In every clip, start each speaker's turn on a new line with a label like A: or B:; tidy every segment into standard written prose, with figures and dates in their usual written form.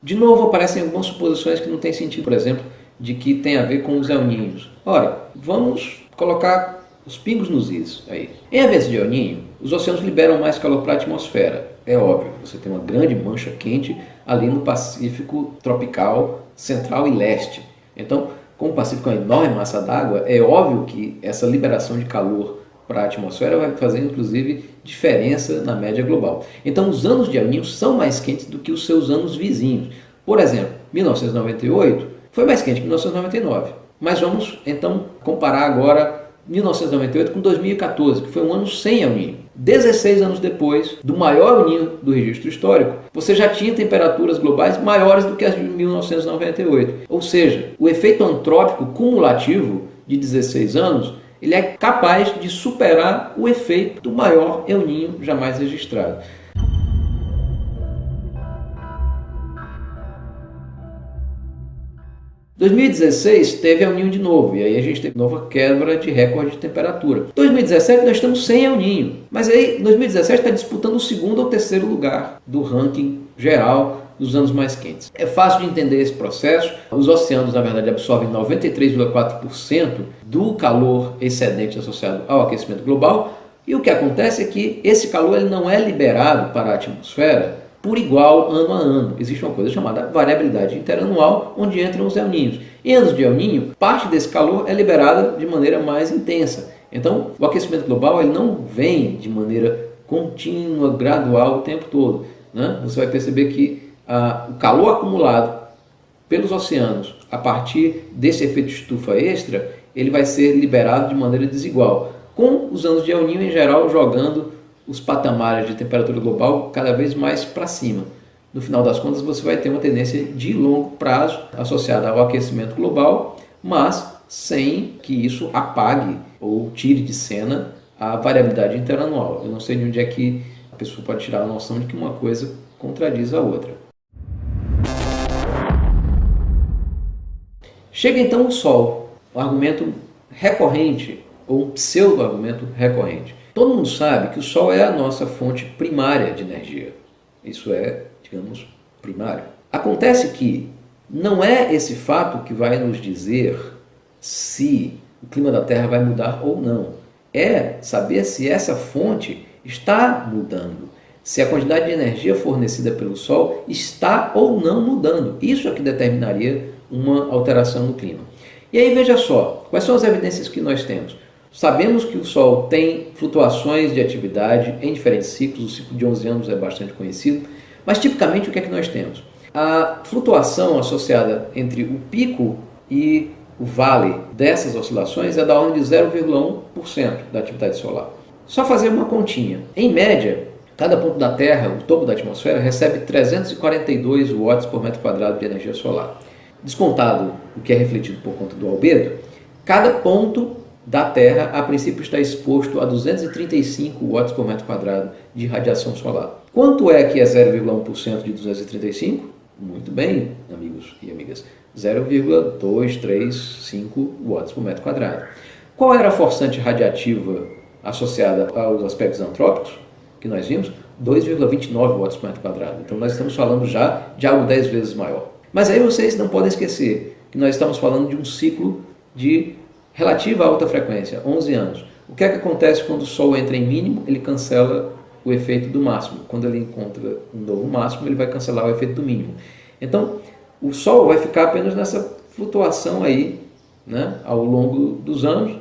A: De novo aparecem algumas suposições que não têm sentido, por exemplo, de que tem a ver com os El Niños. Ora, vamos colocar os pingos nos is aí. Em eventos de El Niño, os oceanos liberam mais calor para a atmosfera. É óbvio, você tem uma grande mancha quente ali no Pacífico tropical central e leste. Então, como o Pacífico é uma enorme massa d'água, é óbvio que essa liberação de calor para a atmosfera vai fazer, inclusive, diferença na média global. Então, os anos de El Niño são mais quentes do que os seus anos vizinhos. Por exemplo, 1998 foi mais quente que 1999. Mas vamos, então, comparar agora 1998 com 2014, que foi um ano sem El Niño. 16 anos depois do maior El Niño do registro histórico, você já tinha temperaturas globais maiores do que as de 1998. Ou seja, o efeito antrópico cumulativo de 16 anos ele é capaz de superar o efeito do maior El Niño jamais registrado. Em 2016 teve El Niño de novo, e aí a gente teve nova quebra de recorde de temperatura. Em 2017 nós estamos sem El Niño, mas aí 2017 está disputando o segundo ou terceiro lugar do ranking geral dos anos mais quentes. É fácil de entender esse processo. Os oceanos, na verdade, absorvem 93,4% do calor excedente associado ao aquecimento global, e o que acontece é que esse calor ele não é liberado para a atmosfera por igual ano a ano. Existe uma coisa chamada variabilidade interanual, onde entram os El Niños. Em anos de El Niño, parte desse calor é liberada de maneira mais intensa. Então, o aquecimento global ele não vem de maneira contínua, gradual o tempo todo, né? Você vai perceber que o calor acumulado pelos oceanos a partir desse efeito estufa extra, ele vai ser liberado de maneira desigual, com os anos de El Niño em geral jogando os patamares de temperatura global cada vez mais para cima. No final das contas, você vai ter uma tendência de longo prazo associada ao aquecimento global, mas sem que isso apague ou tire de cena a variabilidade interanual. Eu não sei de onde é que a pessoa pode tirar a noção de que uma coisa contradiz a outra. Chega então o Sol, um argumento recorrente, ou um pseudo-argumento recorrente. Todo mundo sabe que o Sol é a nossa fonte primária de energia. Isso é, digamos, primário. Acontece que não é esse fato que vai nos dizer se o clima da Terra vai mudar ou não. É saber se essa fonte está mudando, se a quantidade de energia fornecida pelo Sol está ou não mudando. Isso é que determinaria uma alteração no clima. E aí veja só, quais são as evidências que nós temos? Sabemos que o Sol tem flutuações de atividade em diferentes ciclos, o ciclo de 11 anos é bastante conhecido, mas tipicamente o que é que nós temos? A flutuação associada entre o pico e o vale dessas oscilações é da ordem de 0,1% da atividade solar. Só fazer uma continha. Em média, cada ponto da Terra, o topo da atmosfera, recebe 342 watts por metro quadrado de energia solar. Descontado o que é refletido por conta do albedo, cada ponto da Terra, a princípio, está exposto a 235 watts por metro quadrado de radiação solar. Quanto é que é 0,1% de 235? Muito bem, amigos e amigas, 0,235 watts por metro quadrado. Qual era a forçante radiativa associada aos aspectos antrópicos que nós vimos? 2,29 watts por metro quadrado. Então nós estamos falando já de algo 10 vezes maior. Mas aí vocês não podem esquecer que nós estamos falando de um ciclo de relativa alta frequência, 11 anos. O que é que acontece quando o Sol entra em mínimo? Ele cancela o efeito do máximo. Quando ele encontra um novo máximo, ele vai cancelar o efeito do mínimo. Então, o Sol vai ficar apenas nessa flutuação aí, né, ao longo dos anos,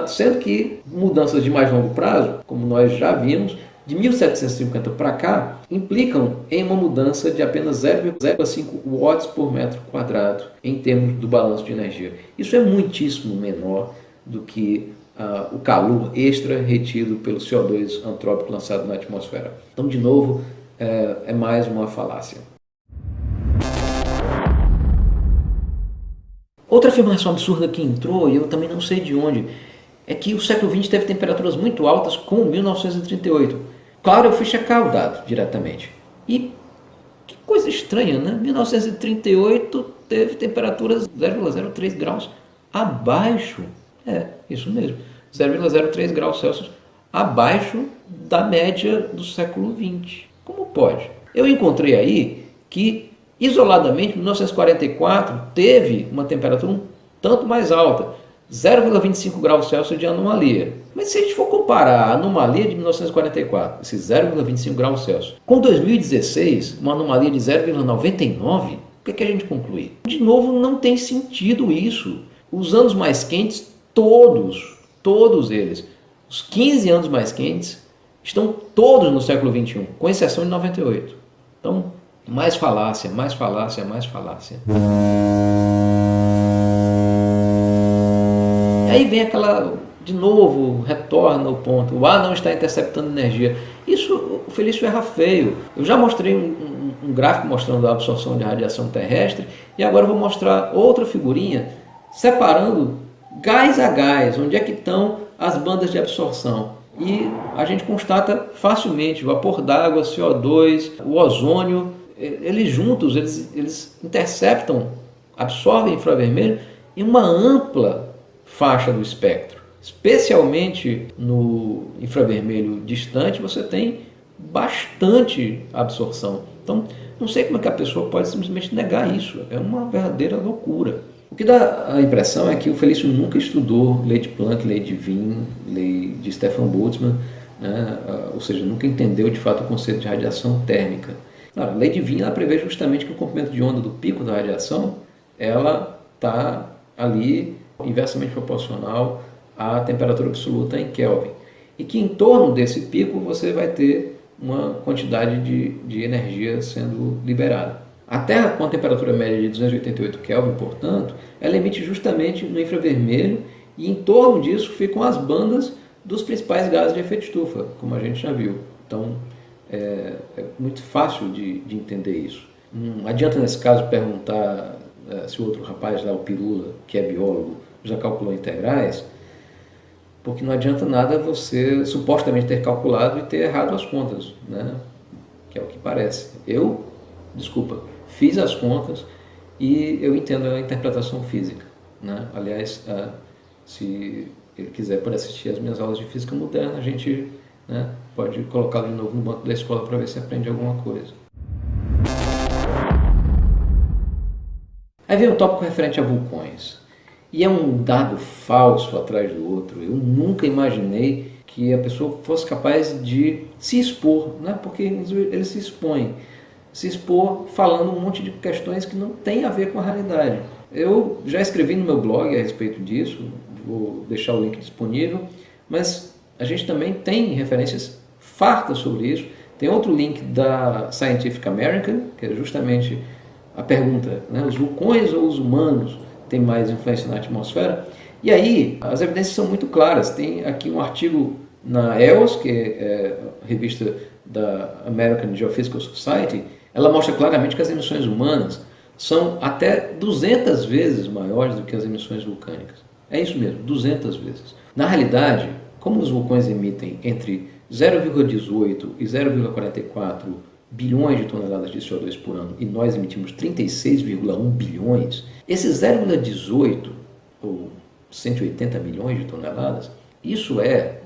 A: sendo que mudanças de mais longo prazo, como nós já vimos, de 1750 para cá, implicam em uma mudança de apenas 0,05 watts por metro quadrado em termos do balanço de energia. Isso é muitíssimo menor do que o calor extra retido pelo CO2 antrópico lançado na atmosfera. Então, de novo, é mais uma falácia. Outra afirmação absurda que entrou, e eu também não sei de onde, é que o século XX teve temperaturas muito altas com 1938. Claro, eu fui checar o dado diretamente. E que coisa estranha, né? 1938 teve temperaturas 0,03 graus abaixo. Isso mesmo. 0,03 graus Celsius abaixo da média do século XX. Como pode? Eu encontrei aí que Isoladamente, 1944 teve uma temperatura um tanto mais alta, 0,25 graus Celsius de anomalia. Mas se a gente for comparar a anomalia de 1944, esse 0,25 graus Celsius, com 2016, uma anomalia de 0,99, o que a gente conclui? De novo, não tem sentido isso. Os anos mais quentes, todos eles, os 15 anos mais quentes, estão todos no século XXI, com exceção de 98. Então, mais falácia, mais falácia, mais falácia. Aí vem aquela, de novo, retorna o ponto, o ar não está interceptando energia. Isso, o Felício erra feio. Eu já mostrei um gráfico mostrando a absorção de radiação terrestre e agora eu vou mostrar outra figurinha separando gás a gás, onde é que estão as bandas de absorção. E a gente constata facilmente vapor d'água, CO2, o ozônio, eles juntos, eles interceptam, absorvem infravermelho em uma ampla faixa do espectro. Especialmente no infravermelho distante, você tem bastante absorção. Então, não sei como é que a pessoa pode simplesmente negar isso. É uma verdadeira loucura. O que dá a impressão é que o Felício nunca estudou lei de Planck, lei de Wien, lei de Stefan Boltzmann, né? Ou seja, nunca entendeu de fato o conceito de radiação térmica. Claro, a lei de Wien ela prevê justamente que o comprimento de onda do pico da radiação ela está ali inversamente proporcional à temperatura absoluta em Kelvin. E que em torno desse pico você vai ter uma quantidade de energia sendo liberada. A Terra, com a temperatura média de 288 Kelvin, portanto, ela emite justamente no infravermelho e em torno disso ficam as bandas dos principais gases de efeito estufa, como a gente já viu. Então, é muito fácil de entender isso. Não adianta, nesse caso, perguntar se o outro rapaz lá, o Pirula, que é biólogo, já calculou integrais, porque não adianta nada você supostamente ter calculado e ter errado as contas, né? Que é o que parece. Desculpa, fiz as contas e eu entendo a interpretação física, né? Aliás, se ele quiser para assistir as minhas aulas de física moderna, a gente, né, pode colocá-lo de novo no banco da escola para ver se aprende alguma coisa. Aí vem um tópico referente a vulcões. E é um dado falso atrás do outro. Eu nunca imaginei que a pessoa fosse capaz de se expor, né? Porque ele se expor falando um monte de questões que não tem a ver com a realidade. Eu já escrevi no meu blog a respeito disso, vou deixar o link disponível, mas a gente também tem referências fartas sobre isso. Tem outro link da Scientific American, que é justamente a pergunta, né? Os vulcões ou os humanos têm mais influência na atmosfera? E aí as evidências são muito claras. Tem aqui um artigo na EOS, que é a revista da American Geophysical Society. Ela mostra claramente que as emissões humanas são até 200 vezes maiores do que as emissões vulcânicas. É isso mesmo, 200 vezes. Na realidade, como os vulcões emitem entre 0,18 e 0,44 bilhões de toneladas de CO2 por ano e nós emitimos 36,1 bilhões, esses 0,18 ou 180 milhões de toneladas, isso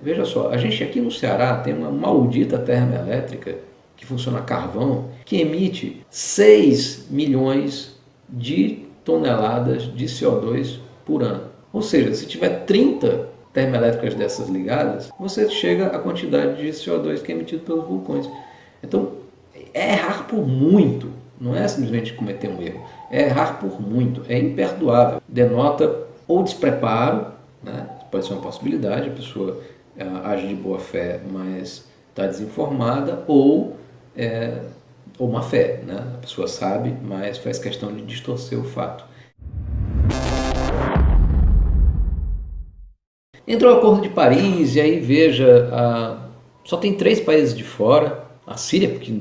A: veja só, a gente aqui no Ceará tem uma maldita termoelétrica que funciona a carvão, que emite 6 milhões de toneladas de CO2 por ano. Ou seja, se tiver 30 termoelétricas dessas ligadas, você chega à quantidade de CO2 que é emitido pelos vulcões. Então, é errar por muito, não é simplesmente cometer um erro, é errar por muito, é imperdoável. Denota ou despreparo, né? Pode ser uma possibilidade, a pessoa age de boa fé, mas está desinformada, ou má fé, né? A pessoa sabe, mas faz questão de distorcer o fato. Entrou o Acordo de Paris, e aí veja, só tem 3 países de fora, a Síria, porque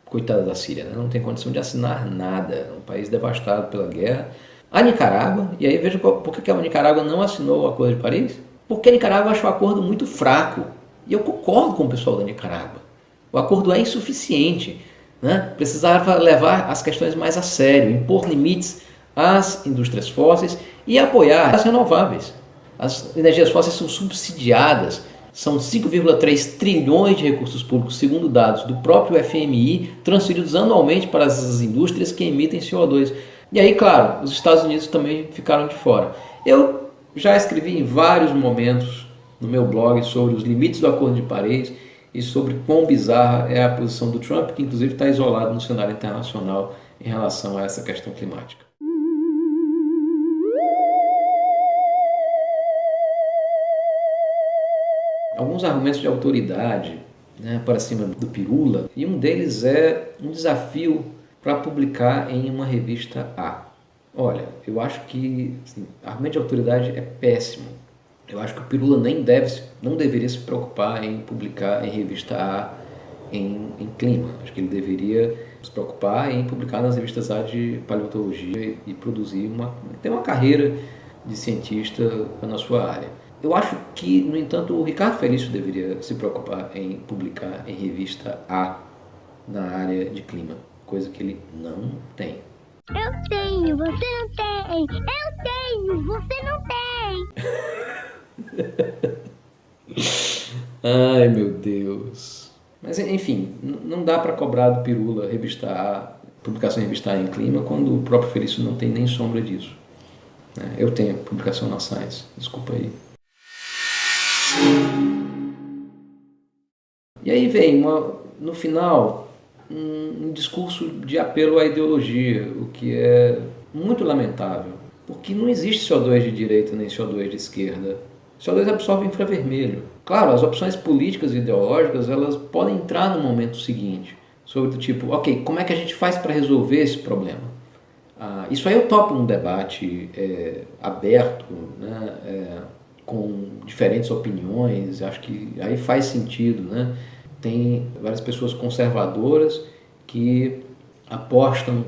A: coitada da Síria, né? Não tem condição de assinar nada, é um país devastado pela guerra. A Nicarágua, e aí veja por que a Nicarágua não assinou o Acordo de Paris? Porque a Nicarágua achou o acordo muito fraco, e eu concordo com o pessoal da Nicarágua. O acordo é insuficiente, né? Precisava levar as questões mais a sério, impor limites às indústrias fósseis e apoiar as renováveis. As energias fósseis são subsidiadas, São 5,3 trilhões de recursos públicos, segundo dados do próprio FMI, transferidos anualmente para as indústrias que emitem CO2. E aí, claro, os Estados Unidos também ficaram de fora. Eu já escrevi em vários momentos no meu blog sobre os limites do Acordo de Paris e sobre quão bizarra é a posição do Trump, que inclusive está isolado no cenário internacional em relação a essa questão climática. Alguns argumentos de autoridade, né, para cima do Pirula, e um deles é um desafio para publicar em uma revista A. Olha, eu acho que assim, argumento de autoridade é péssimo. Eu acho que o Pirula não deveria se preocupar em publicar em revista A em clima. Acho que ele deveria se preocupar em publicar nas revistas A de paleontologia e produzir ter uma carreira de cientista na sua área. Eu acho que, no entanto, o Ricardo Felício deveria se preocupar em publicar em revista A na área de clima, coisa que ele não tem.
B: Eu tenho, você não tem. Eu tenho, você não tem.
A: Ai, meu Deus. Mas, enfim, não dá para cobrar do Pirula revista A, publicação em revista A em clima, quando o próprio Felício não tem nem sombra disso. Eu tenho publicação na Science, desculpa aí. E aí vem, no final, um discurso de apelo à ideologia, o que é muito lamentável, porque não existe CO2 de direita nem CO2 de esquerda. CO2 absorve infravermelho. Claro, as opções políticas e ideológicas elas podem entrar no momento seguinte, sobre do tipo, ok, como é que a gente faz para resolver esse problema? Isso aí eu topo um debate aberto, né, com diferentes opiniões, acho que aí faz sentido, né? Tem várias pessoas conservadoras que apostam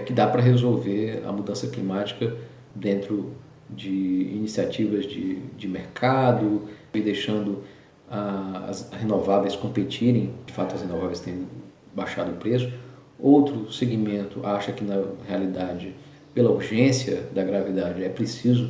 A: que dá para resolver a mudança climática dentro de iniciativas de mercado e deixando as renováveis competirem. De fato, as renováveis têm baixado o preço. Outro segmento acha que, na realidade, pela urgência da gravidade, é preciso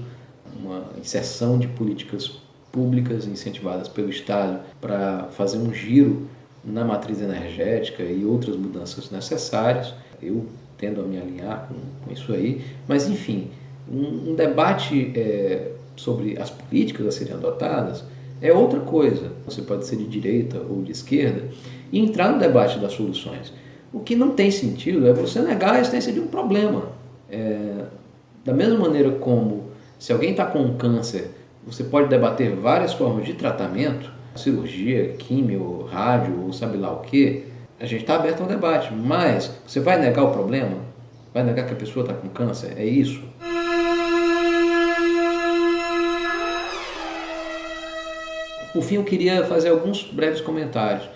A: uma inserção de políticas públicas incentivadas pelo Estado para fazer um giro na matriz energética e outras mudanças necessárias. Eu tendo a me alinhar com isso aí, mas enfim, um debate sobre as políticas a serem adotadas é outra coisa. Você pode ser de direita ou de esquerda e entrar no debate das soluções. O que não tem sentido é você negar a existência de um problema. Da mesma maneira como se alguém está com câncer, você pode debater várias formas de tratamento, cirurgia, químio, rádio, ou sabe lá o que. A gente está aberto ao debate, mas você vai negar o problema? Vai negar que a pessoa está com câncer? É isso? Por fim, eu queria fazer alguns breves comentários.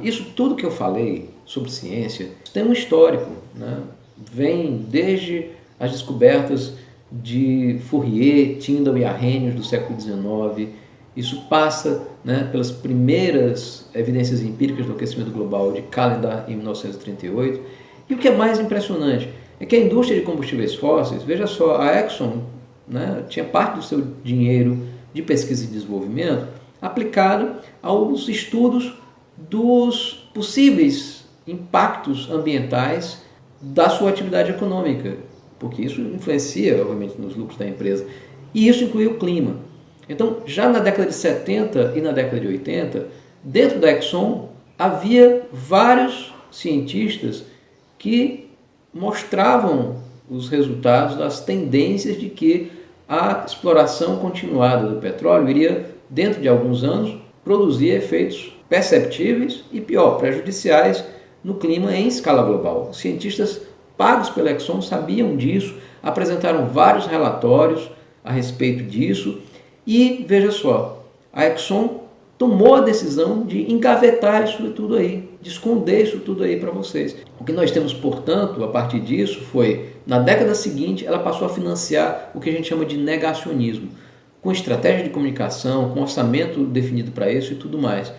A: Isso tudo que eu falei sobre ciência tem um histórico, né? Vem desde as descobertas de Fourier, Tyndall e Arrhenius do século XIX. Isso passa, né, pelas primeiras evidências empíricas do aquecimento global de Callendar em 1938. E o que é mais impressionante é que a indústria de combustíveis fósseis, veja só, a Exxon, né, tinha parte do seu dinheiro de pesquisa e desenvolvimento aplicado aos estudos dos possíveis impactos ambientais da sua atividade econômica, porque isso influencia, obviamente, nos lucros da empresa. E isso inclui o clima. Então, já na década de 70 e na década de 80, dentro da Exxon, havia vários cientistas que mostravam os resultados das tendências de que a exploração continuada do petróleo iria, dentro de alguns anos, produzir efeitos perceptíveis e, pior, prejudiciais no clima em escala global. Os cientistas pagos pela Exxon sabiam disso, apresentaram vários relatórios a respeito disso e, veja só, a Exxon tomou a decisão de engavetar isso tudo aí, de esconder isso tudo aí para vocês. O que nós temos, portanto, a partir disso foi, na década seguinte, ela passou a financiar o que a gente chama de negacionismo, com estratégia de comunicação, com orçamento definido para isso e tudo mais.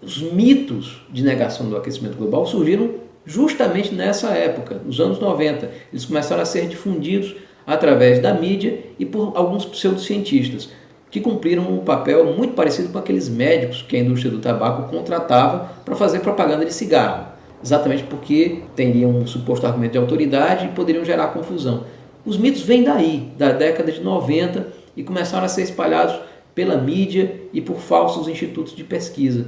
A: Os mitos de negação do aquecimento global surgiram justamente nessa época, nos anos 90. Eles começaram a ser difundidos através da mídia e por alguns pseudocientistas, que cumpriram um papel muito parecido com aqueles médicos que a indústria do tabaco contratava para fazer propaganda de cigarro, exatamente porque teriam um suposto argumento de autoridade e poderiam gerar confusão. Os mitos vêm daí, da década de 90, e começaram a ser espalhados pela mídia e por falsos institutos de pesquisa.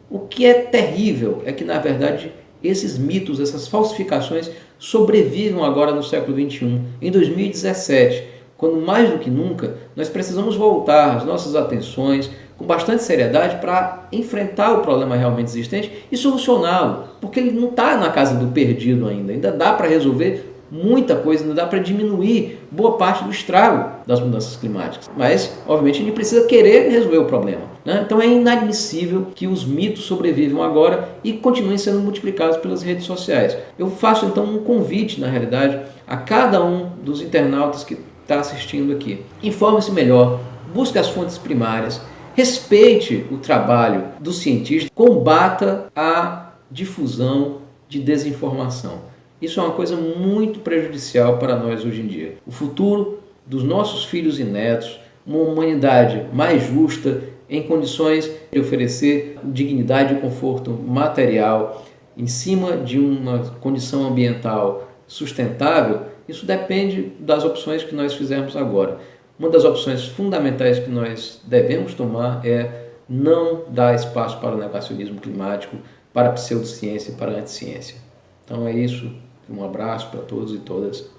A: O que é terrível é que, na verdade, esses mitos, essas falsificações sobrevivem agora no século XXI, em 2017, quando mais do que nunca nós precisamos voltar as nossas atenções com bastante seriedade para enfrentar o problema realmente existente e solucioná-lo, porque ele não está na casa do perdido ainda dá para resolver muita coisa, ainda dá para diminuir boa parte do estrago das mudanças climáticas. Mas, obviamente, a gente precisa querer resolver o problema, né? Então é inadmissível que os mitos sobrevivam agora e continuem sendo multiplicados pelas redes sociais. Eu faço então um convite, na realidade, a cada um dos internautas que está assistindo aqui. Informe-se melhor, busque as fontes primárias, respeite o trabalho dos cientistas, combata a difusão de desinformação. Isso é uma coisa muito prejudicial para nós hoje em dia. O futuro dos nossos filhos e netos, uma humanidade mais justa, em condições de oferecer dignidade e conforto material, em cima de uma condição ambiental sustentável, isso depende das opções que nós fizermos agora. Uma das opções fundamentais que nós devemos tomar é não dar espaço para o negacionismo climático, para a pseudociência e para a anticiência. Então é isso. Um abraço para todos e todas.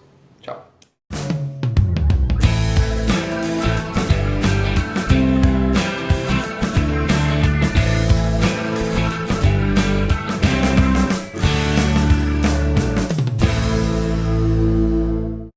A: Tchau.